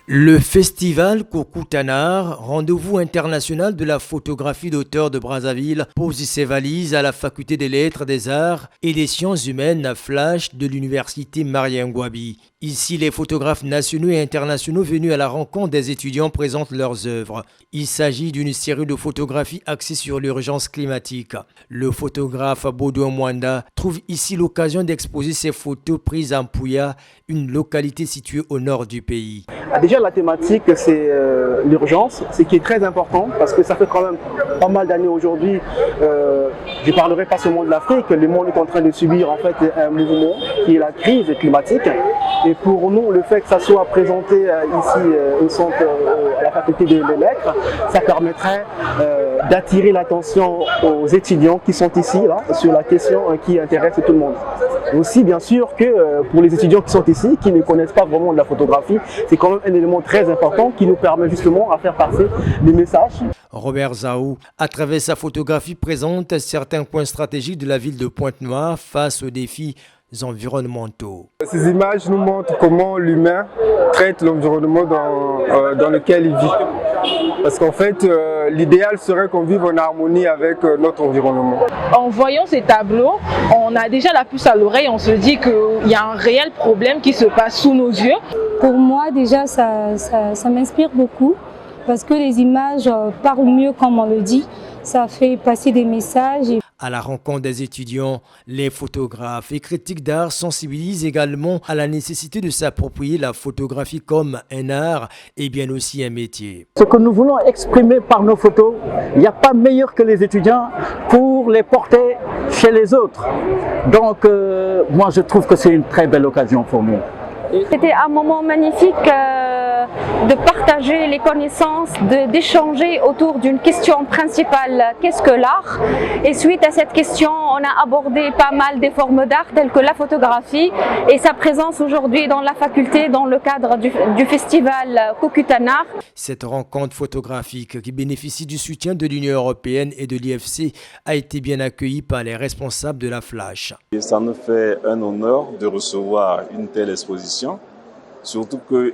Le festival Kokoutanar, rendez-vous international de la photographie d'auteur de Brazzaville, pose ses valises à la faculté des lettres, des arts et des sciences humaines à Flash de l'université Marien Ngouabi. Ici, les photographes nationaux et internationaux venus à la rencontre des étudiants présentent leurs œuvres. Il s'agit d'une série de photographies axées sur l'urgence climatique. Le photographe Bodo Mwanda trouve ici l'occasion d'exposer ses photos prises à Mpouya, une localité située au nord du pays. Déjà, la thématique, c'est l'urgence, ce qui est très important parce que ça fait quand même pas mal d'années aujourd'hui. Je ne parlerai pas seulement de l'Afrique, le monde est en train de subir en fait un mouvement qui est la crise climatique. Et pour nous, le fait que ça soit présenté ici au centre, à la faculté des lettres, ça permettrait d'attirer l'attention aux étudiants qui sont ici là, sur la question qui intéresse tout le monde. Aussi, bien sûr, que pour les étudiants qui sont ici, qui ne connaissent pas vraiment de la photographie, c'est quand même un élément très important qui nous permet justement à faire passer des messages. Robert Zaou, à travers sa photographie, présente certains points stratégiques de la ville de Pointe-Noire face aux défis environnementaux. Ces images nous montrent comment l'humain traite l'environnement dans lequel il vit. Parce qu'en fait, l'idéal serait qu'on vive en harmonie avec notre environnement. En voyant ces tableaux, on a déjà la puce à l'oreille, on se dit qu'il y a un réel problème qui se passe sous nos yeux. Pour moi, déjà, ça m'inspire beaucoup parce que les images parlent mieux, comme on le dit. Ça fait passer des messages. À la rencontre des étudiants, les photographes et critiques d'art sensibilisent également à la nécessité de s'approprier la photographie comme un art et bien aussi un métier. Ce que nous voulons exprimer par nos photos, il n'y a pas meilleur que les étudiants pour les porter chez les autres. Donc moi je trouve que c'est une très belle occasion pour nous. C'était un moment magnifique de partager les connaissances, d'échanger autour d'une question principale, qu'est-ce que l'art? Et suite à cette question, on a abordé pas mal des formes d'art telles que la photographie et sa présence aujourd'hui dans la faculté dans le cadre du festival Kokoutanar. Cette rencontre photographique qui bénéficie du soutien de l'Union européenne et de l'IFC a été bien accueillie par les responsables de la Flash. Et ça nous fait un honneur de recevoir une telle exposition. Surtout qu'il